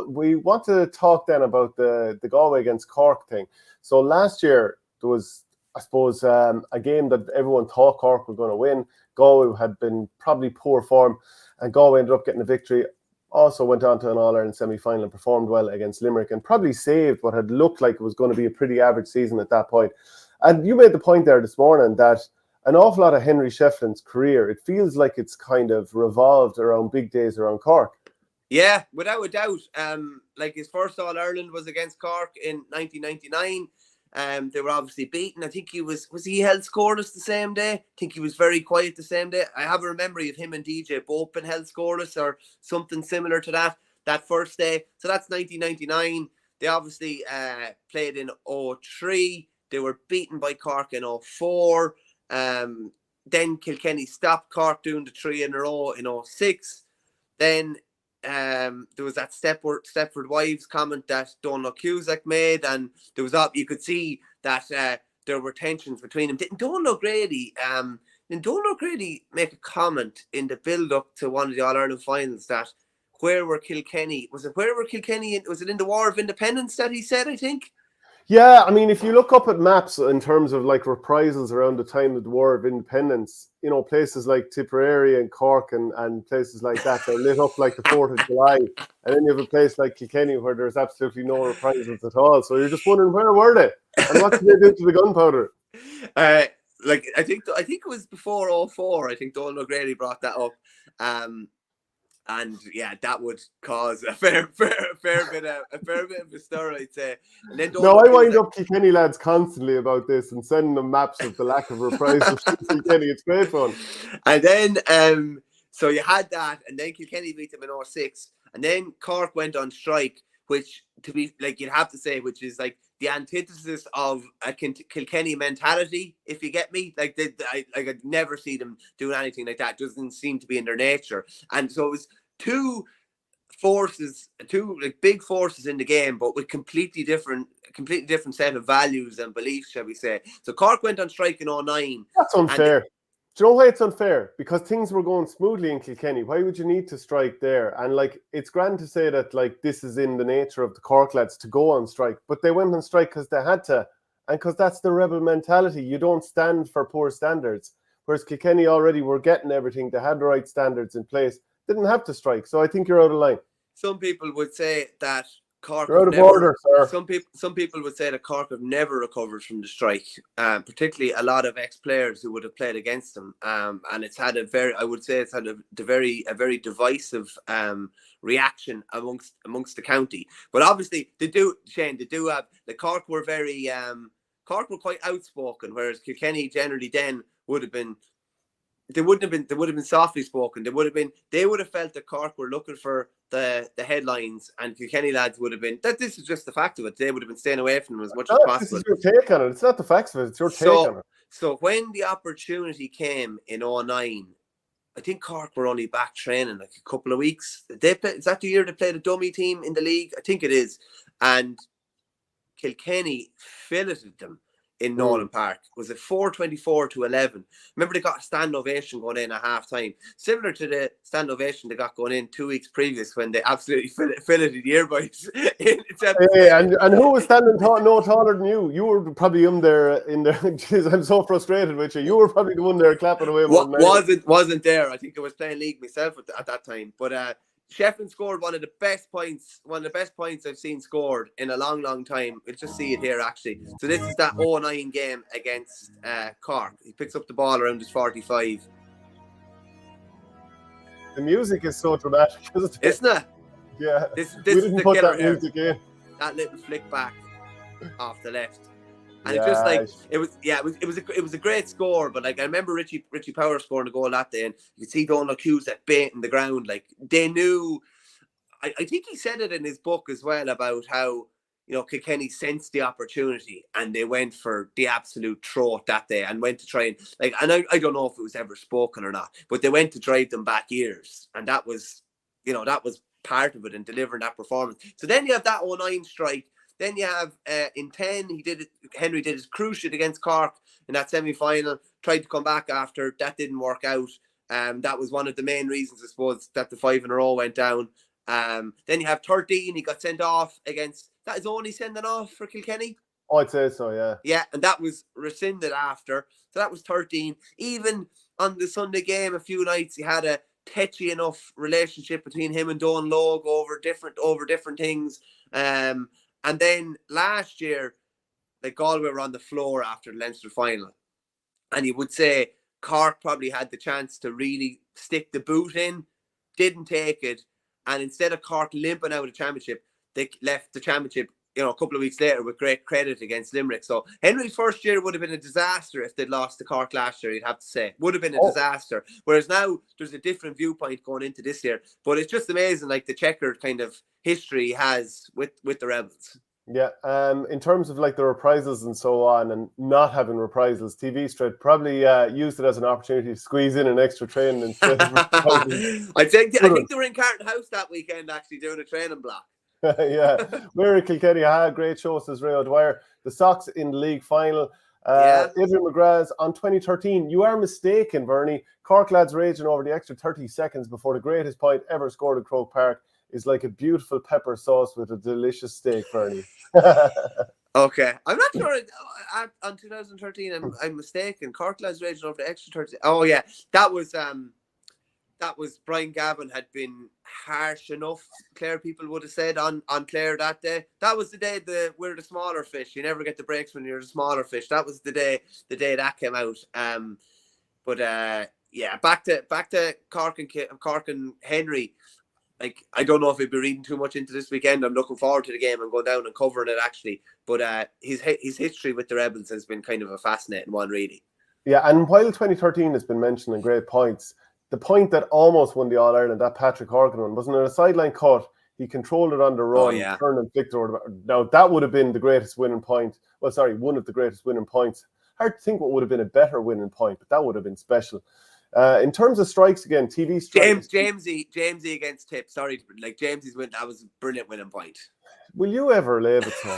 We want to talk then about the Galway against Cork thing. So last year there was, I suppose, a game that everyone thought Cork were going to win. Galway had been probably poor form, and Galway ended up getting a victory. Also went on to an All-Ireland semi-final and performed well against Limerick, and probably saved what had looked like it was going to be a pretty average season at that point. And you made the point there this morning that an awful lot of Henry Shefflin's career, it feels like it's kind of revolved around big days around Cork. Yeah, without a doubt. Like his first All-Ireland was against Cork in 1999. They were obviously beaten. I think was he held scoreless the same day? I think he was very quiet the same day. I have a memory of him and DJ both been held scoreless or something similar to that first day. So that's 1999. They obviously played in 2003. They were beaten by Cork in 2004. Then Kilkenny stopped Cork doing the 3 in a row in 2006. Then there was that Stepford Wives comment that Donald Cusack made, and there was you could see that there were tensions between them. Didn't Donald O'Grady make a comment in the build up to one of the All-Ireland finals that where were Kilkenny? Was it in the War of Independence that he said, I think? Yeah, I mean, if you look up at maps in terms of like reprisals around the time of the War of Independence, you know, places like Tipperary and Cork and places like that, they're lit up like the 4th of July. And then you have a place like Kilkenny where there's absolutely no reprisals at all. So you're just wondering, where were they? And what did they do to the gunpowder? Like I think it was before 2004. I think Donald O'Grady brought that up. And yeah, that would cause a fair bit of a stir, I'd say. And then I wind up Kilkenny lads constantly about this and sending them maps of the lack of reprisals to Kilkenny. It's great fun. And then so you had that, and then Kilkenny beat them in 2006, and then Cork went on strike, which, to be like, you'd have to say, which is like the antithesis of a Kilkenny mentality, if you get me. Like, I'd never see them doing anything like that. It doesn't seem to be in their nature. And so it was two big forces in the game, but with completely different set of values and beliefs, shall we say. So Cork went on strike in 2009. That's unfair. Do you know why it's unfair? Because things were going smoothly in Kilkenny. Why would you need to strike there? And like, it's grand to say that like this is in the nature of the Cork lads to go on strike, but they went on strike because they had to, and because that's the rebel mentality. You don't stand for poor standards. Whereas Kilkenny already were getting everything. They had the right standards in place. Didn't have to strike. So I think you're out of line. Some people would say that Cork You're out of order, sir. Some people would say that Cork have never recovered from the strike, particularly a lot of ex-players who would have played against them. And it's had a very divisive reaction amongst the county. But obviously they do have the Cork were quite outspoken, whereas Kilkenny generally then would have been. They would have been softly spoken. They would have felt that Cork were looking for the headlines, and Kilkenny lads would have been that. This is just the fact of it. They would have been staying away from them as much as possible. This is your take on it. It's not the facts of it. It's your take on it. So when the opportunity came in 2009, I think Cork were only back training like a couple of weeks. Is that the year they played a dummy team in the league? I think it is. And Kilkenny filleted them in Nolan Park. Was it 4-24-11? Remember, they got a stand ovation going in at half time, similar to the stand ovation they got going in 2 weeks previous when they absolutely filleted the Airboys. And who was standing no taller than you? You were probably in there. Jeez, I'm so frustrated with you. You were probably the one there clapping away. Wasn't there? I think I was playing league myself at that time. But Shefflin scored one of the best points I've seen scored in a long, long time. We'll just see it here, actually. So this is that 2009 game against Cork. He picks up the ball around his 45. The music is so dramatic, isn't it? Yeah. This we didn't put that music in. That little flick back off the left. And it's just like it was a great score, but like I remember Richie Power scoring a goal that day, and you could see Donald Cusack baiting the ground. Like they knew. I think he said it in his book as well about how, you know, Kilkenny sensed the opportunity and they went for the absolute throat that day and went to try and like. And I don't know if it was ever spoken or not, but they went to drive them back years, and that was part of it in delivering that performance. So then you have that 2009 strike. Then you have in 10, Henry did his cruciate against Cork in that semi-final, tried to come back after, that didn't work out. That was one of the main reasons, I suppose, that the 5 in a row went down. Then you have 13. He got sent off against. That is only sending off for Kilkenny. Oh, I'd say so, yeah. Yeah, and that was rescinded after. So that was 13. Even on the Sunday game, a few nights, he had a tetchy enough relationship between him and Don Logue over different things. And then last year, like Galway were on the floor after the Leinster final. And you would say Cork probably had the chance to really stick the boot in, didn't take it. And instead of Cork limping out of the championship, they left the championship, a couple of weeks later with great credit against Limerick. So Henry's first year would have been a disaster if they'd lost to Cork last year, you'd have to say. Would have been a disaster. Whereas now there's a different viewpoint going into this year. But it's just amazing, like the checkered kind of history he has with the Rebels. Yeah, in terms of like the reprisals and so on, and not having reprisals, TV Straight probably used it as an opportunity to squeeze in an extra training instead of reprisals. I think they were in Carton House that weekend actually doing a training block. Yeah, we're in Kilkenny. Great show, says Ray O'Dwyer. The Sox in the league final. Adrian McGrath's on 2013. You are mistaken, Bernie. Cork lads raging over the extra 30 seconds before the greatest point ever scored at Croke Park is like a beautiful pepper sauce with a delicious steak, Bernie. Okay, I'm not sure. On 2013, I'm mistaken. Cork lads raging over the extra 30. Oh yeah, that was Brian Gavin had been harsh enough. Clare people would have said on Clare that day. That was the day we're the smaller fish. You never get the breaks when you're the smaller fish. That was the day that came out. Yeah, back to Cork and Henry. Like, I don't know if he'd be reading too much into this weekend. I'm looking forward to the game and going down and covering it actually. But his history with the Rebels has been kind of a fascinating one, really. Yeah, and while 2013 has been mentioned in great points, the point that almost won the All-Ireland, that Patrick Horgan one, wasn't it a sideline cut? He controlled it on the run, turned and flicked over. Now, that would have been the greatest winning point. Well, sorry, one of the greatest winning points. Hard to think what would have been a better winning point, but that would have been special. In terms of strikes again, TV strikes. Jamesy against Tip. Sorry, like Jamesy's win. That was a brilliant winning point. Will you ever leave it so?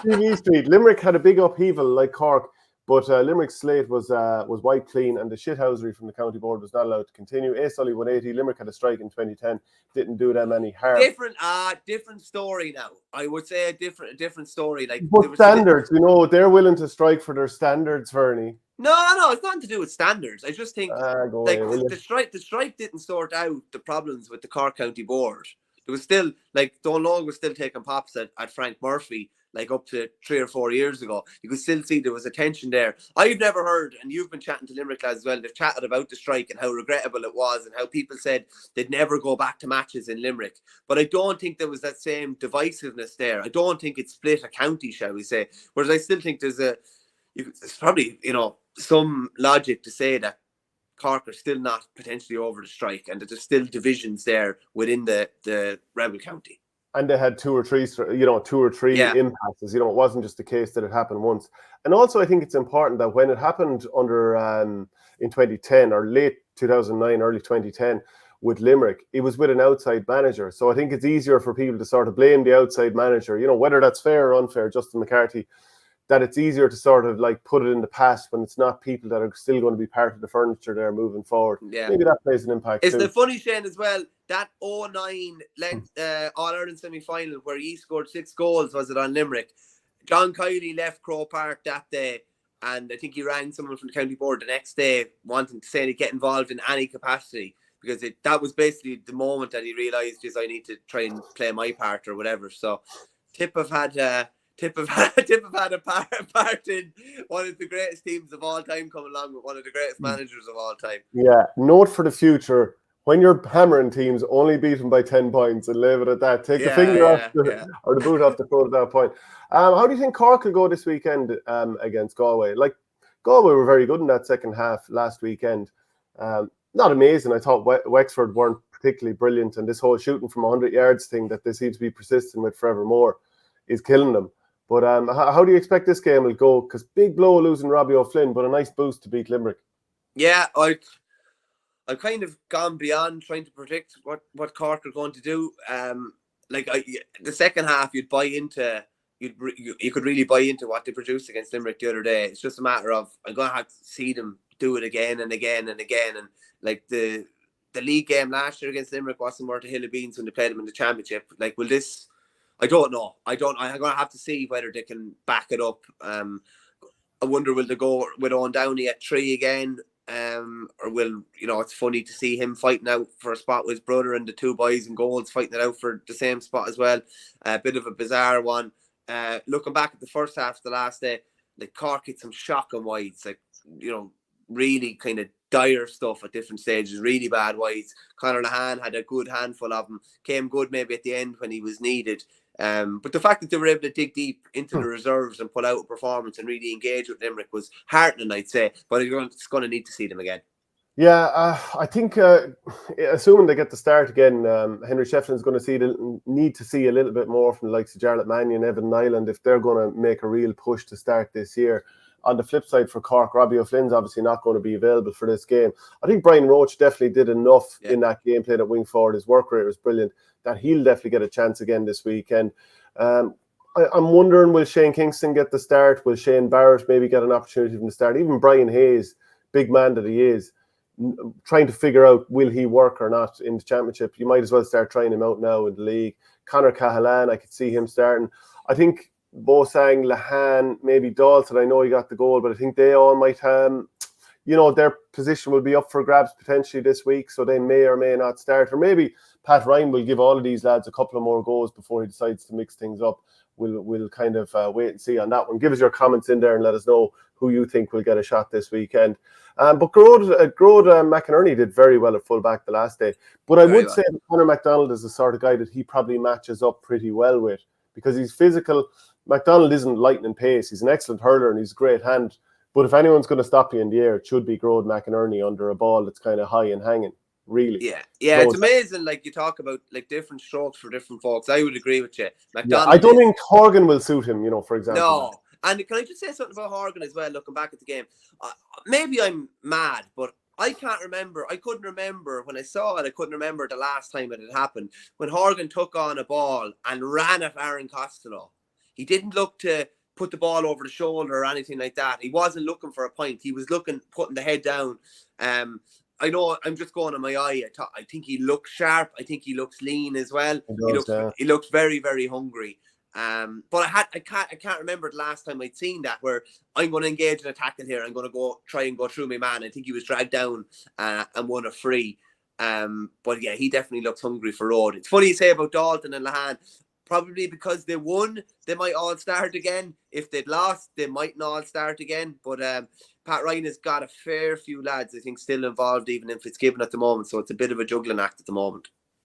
TV Street. Limerick had a big upheaval like Cork, but Limerick's slate was wiped clean, and the shithousery from the county board was not allowed to continue. A Sully 180. Limerick had a strike in 2010. Didn't do them any harm. Different story now. I would say a different story. Like, but standards, they're willing to strike for their standards, Vernie. No, it's nothing to do with standards. I just think the strike didn't sort out the problems with the Cork County Board. There was still, like, Don Logue was still taking pops at Frank Murphy, like up to 3 or 4 years ago. You could still see there was a tension there. I've never heard, and you've been chatting to Limerick lads as well, they've chatted about the strike and how regrettable it was and how people said they'd never go back to matches in Limerick. But I don't think there was that same divisiveness there. I don't think it split a county, shall we say. Whereas I still think there's probably, some logic to say that Cork are still not potentially over the strike and that there's still divisions there within the Rebel County. And they had two or three impasses. It wasn't just the case that it happened once. And also, I think it's important that when it happened under in 2010 or late 2009, early 2010 with Limerick, it was with an outside manager. So I think it's easier for people to sort of blame the outside manager. Whether that's fair or unfair, Justin McCarthy, that it's easier to sort of like put it in the past when it's not people that are still going to be part of the furniture there moving forward. Yeah. Maybe that plays an impact too. The funny, Shane, as well, that 2009 All-Ireland semi-final where he scored 6 goals, was it on Limerick? John Kiley left Croke Park that day, and I think he rang someone from the county board the next day wanting to say to get involved in any capacity, because that was basically the moment that he realised, I need to try and play my part or whatever. So Tip have had a part in one of the greatest teams of all time, coming along with one of the greatest managers of all time. Yeah, note for the future: when you're hammering teams, only beat them by 10 points and leave it at that. Take the finger off or the boot off the throat at that point. How do you think Cork will go this weekend against Galway? Like, Galway were very good in that second half last weekend. Not amazing. I thought Wexford weren't particularly brilliant, and this whole shooting from 100 yards thing that they seem to be persistent with forevermore is killing them. But how do you expect this game will go? Because big blow losing Robbie O'Flynn, but a nice boost to beat Limerick. Yeah, I've kind of gone beyond trying to predict what Cork are going to do. The second half, you'd buy into. You could really buy into what they produced against Limerick the other day. It's just a matter of I'm going to have to see them do it again and again and again. And like the the league game last year against Limerick wasn't worth a hill of beans when they played them in the championship. Like, will this? I don't know. I'm going to have to see whether they can back it up. I wonder, will they go with Owen Downey at 3 again? Or will, it's funny to see him fighting out for a spot with his brother and the two boys in goals fighting it out for the same spot as well. A bit of a bizarre one. Looking back at the first half of the last day, like Cork hit some shocking wides, like, really kind of dire stuff at different stages, really bad wides. Conor Lahan had a good handful of them, came good maybe at the end when he was needed. But the fact that they were able to dig deep into the reserves and pull out a performance and really engage with Limerick was heartening, I'd say. But it's going to need to see them again. Yeah, I think, assuming they get the start again, Henry Shefflin's going to need to see a little bit more from the likes of Jarlath Mannion and Evan Nyland if they're going to make a real push to start this year. On the flip side for Cork, Robbie O'Flynn's obviously not going to be available for this game. I think Brian Roach definitely did enough in that game, played at wing forward. His work rate was brilliant, that he'll definitely get a chance again this weekend. I'm wondering, will Shane Kingston get the start? Will Shane Barrett maybe get an opportunity from the start? Even Brian Hayes, big man that he is, trying to figure out will he work or not in the championship. You might as well start trying him out now in the league. Conor Cahalane, I could see him starting. I think Bosang, Lahan, maybe Dalton, I know he got the goal, but I think they all might, their position will be up for grabs potentially this week, so they may or may not start. Or maybe Pat Ryan will give all of these lads a couple of more goals before he decides to mix things up. We'll kind of wait and see on that one. Give us your comments in there and let us know who you think will get a shot this weekend. But Grode McInerney did very well at fullback the last day. But I would say that Conor MacDonald is the sort of guy that he probably matches up pretty well with, because he's physical. MacDonald isn't lightning pace. He's an excellent hurler and he's a great hand. But if anyone's going to stop you in the air, it should be Grode McInerney under a ball that's kind of high and hanging, really. Yeah, it's amazing. Like, you talk about like different strokes for different folks. I would agree with you. MacDonald, I don't think Horgan will suit him, for example. No. And can I just say something about Horgan as well, looking back at the game? Maybe I'm mad, but I can't remember. I couldn't remember when I saw it. I couldn't remember the last time it had happened. When Horgan took on a ball and ran at Aaron Costello. He didn't look to put the ball over the shoulder or anything like that. He wasn't looking for a point. He was putting the head down. I know I'm just going on my eye. I think he looks sharp. I think he looks lean as well. He looks very, very hungry. But I can't remember the last time I'd seen that, where I'm going to engage in a tackle here. I'm going to try and go through my man. I think he was dragged down and won a free. But yeah, he definitely looks hungry for road. It's funny you say about Dalton and Lahan. Probably because they won, they might all start again. If they'd lost, they might not all start again. But Pat Ryan has got a fair few lads, I think, still involved, even in Fitzgibbon at the moment. So it's a bit of a juggling act at the moment.